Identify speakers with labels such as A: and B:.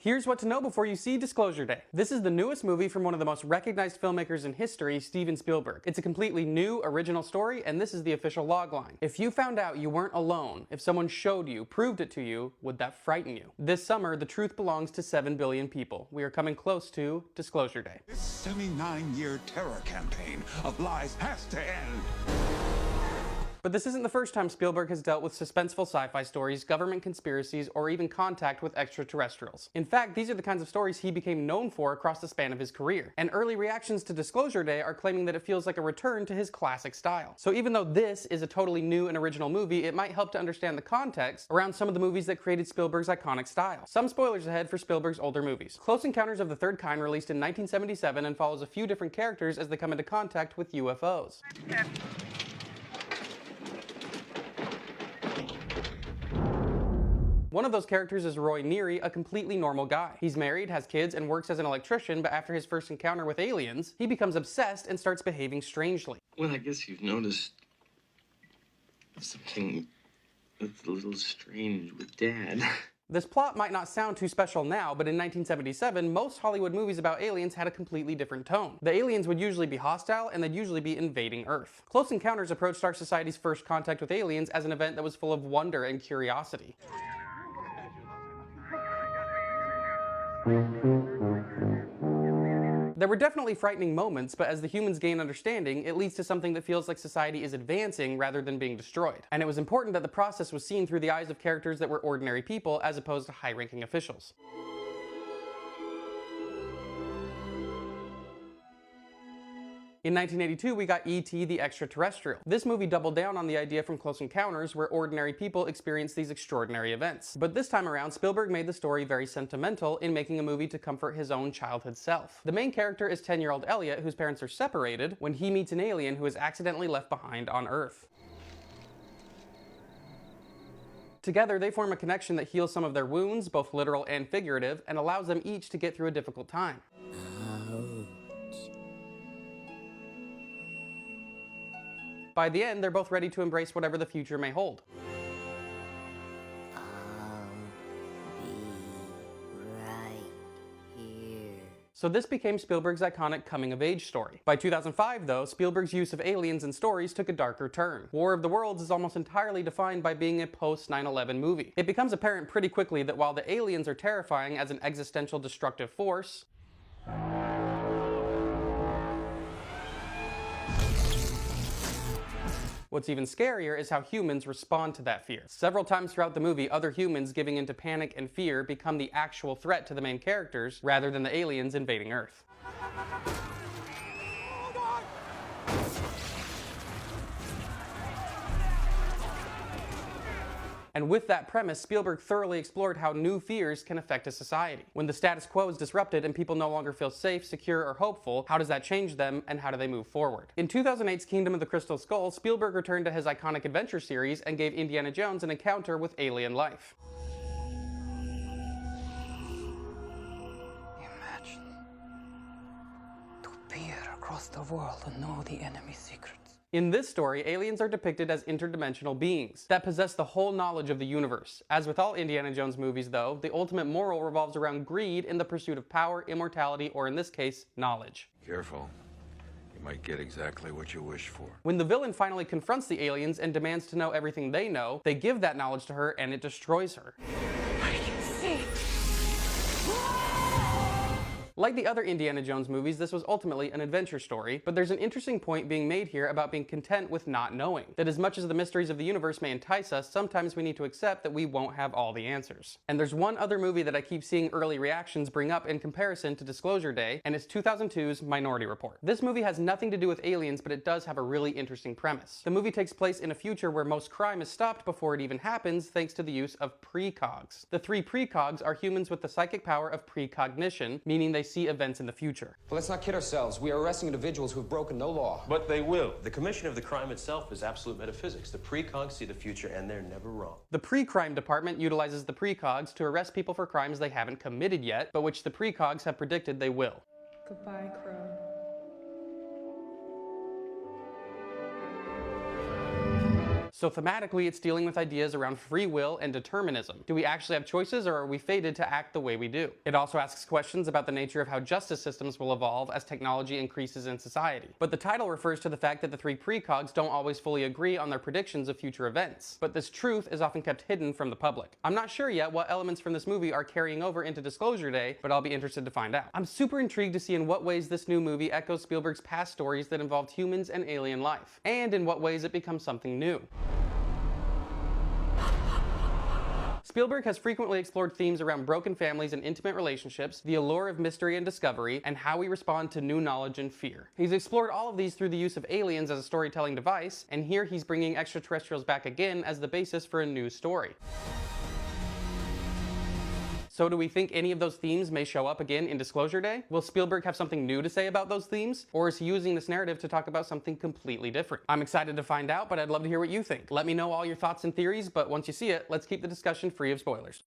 A: Here's what to know before you see Disclosure Day. This is the newest movie from one of the most recognized filmmakers in history, Steven Spielberg. It's a completely new, original story, and this is the official logline. If you found out you weren't alone, if someone showed you, proved it to you, would that frighten you? This summer, the truth belongs to 7 billion people. We are coming close to Disclosure Day.
B: This 79-year terror campaign of lies has to end.
A: But this isn't the first time Spielberg has dealt with suspenseful sci-fi stories, government conspiracies, or even contact with extraterrestrials. In fact, these are the kinds of stories he became known for across the span of his career. And early reactions to Disclosure Day are claiming that it feels like a return to his classic style. So even though this is a totally new and original movie, it might help to understand the context around some of the movies that created Spielberg's iconic style. Some spoilers ahead for Spielberg's older movies. Close Encounters of the Third Kind released in 1977 and follows a few different characters as they come into contact with UFOs. One of those characters is Roy Neary, a completely normal guy. He's married, has kids, and works as an electrician, but after his first encounter with aliens, he becomes obsessed and starts behaving strangely.
C: Well, I guess you've noticed something that's a little strange with Dad.
A: This plot might not sound too special now, but in 1977, most Hollywood movies about aliens had a completely different tone. The aliens would usually be hostile, and they'd usually be invading Earth. Close Encounters approached our society's first contact with aliens as an event that was full of wonder and curiosity. There were definitely frightening moments, but as the humans gain understanding, it leads to something that feels like society is advancing rather than being destroyed. And it was important that the process was seen through the eyes of characters that were ordinary people as opposed to high-ranking officials. In 1982, we got E.T. the Extraterrestrial. This movie doubled down on the idea from Close Encounters where ordinary people experience these extraordinary events. But this time around, Spielberg made the story very sentimental in making a movie to comfort his own childhood self. The main character is 10-year-old Elliot, whose parents are separated, when he meets an alien who is accidentally left behind on Earth. Together, they form a connection that heals some of their wounds, both literal and figurative, and allows them each to get through a difficult time. By the end, they're both ready to embrace whatever the future may hold.
D: I'll be right here.
A: So this became Spielberg's iconic coming-of-age story. By 2005, though, Spielberg's use of aliens in stories took a darker turn. War of the Worlds is almost entirely defined by being a post-9/11 movie. It becomes apparent pretty quickly that while the aliens are terrifying as an existential destructive force, what's even scarier is how humans respond to that fear. Several times throughout the movie, other humans giving into panic and fear become the actual threat to the main characters, rather than the aliens invading Earth. And with that premise, Spielberg thoroughly explored how new fears can affect a society. When the status quo is disrupted and people no longer feel safe, secure, or hopeful, how does that change them and how do they move forward? In 2008's Kingdom of the Crystal Skull, Spielberg returned to his iconic adventure series and gave Indiana Jones an encounter with alien life.
E: Imagine to peer across the world and know the enemy's secrets.
A: In this story, aliens are depicted as interdimensional beings that possess the whole knowledge of the universe. As with all Indiana Jones movies, though, the ultimate moral revolves around greed in the pursuit of power, immortality, or in this case, knowledge.
B: Careful. You might get exactly what you wish for.
A: When the villain finally confronts the aliens and demands to know everything they know, they give that knowledge to her and it destroys her.
E: I can see.
A: Like the other Indiana Jones movies, this was ultimately an adventure story, but there's an interesting point being made here about being content with not knowing. That as much as the mysteries of the universe may entice us, sometimes we need to accept that we won't have all the answers. And there's one other movie that I keep seeing early reactions bring up in comparison to Disclosure Day, and it's 2002's Minority Report. This movie has nothing to do with aliens, but it does have a really interesting premise. The movie takes place in a future where most crime is stopped before it even happens thanks to the use of precogs. The three precogs are humans with the psychic power of precognition, meaning they see events in the future.
F: But let's not kid ourselves. We are arresting individuals who have broken no law.
G: But they will. The commission of the crime itself is absolute metaphysics. The precogs see the future and they're never wrong.
A: The pre-crime department utilizes the precogs to arrest people for crimes they haven't committed yet, but which the precogs have predicted they will.
H: Goodbye, Crow.
A: So thematically, it's dealing with ideas around free will and determinism. Do we actually have choices, or are we fated to act the way we do? It also asks questions about the nature of how justice systems will evolve as technology increases in society. But the title refers to the fact that the three precogs don't always fully agree on their predictions of future events. But this truth is often kept hidden from the public. I'm not sure yet what elements from this movie are carrying over into Disclosure Day, but I'll be interested to find out. I'm super intrigued to see in what ways this new movie echoes Spielberg's past stories that involved humans and alien life, and in what ways it becomes something new. Spielberg has frequently explored themes around broken families and intimate relationships, the allure of mystery and discovery, and how we respond to new knowledge and fear. He's explored all of these through the use of aliens as a storytelling device, and here he's bringing extraterrestrials back again as the basis for a new story. So do we think any of those themes may show up again in Disclosure Day? Will Spielberg have something new to say about those themes? Or is he using this narrative to talk about something completely different? I'm excited to find out, but I'd love to hear what you think. Let me know all your thoughts and theories, but once you see it, let's keep the discussion free of spoilers.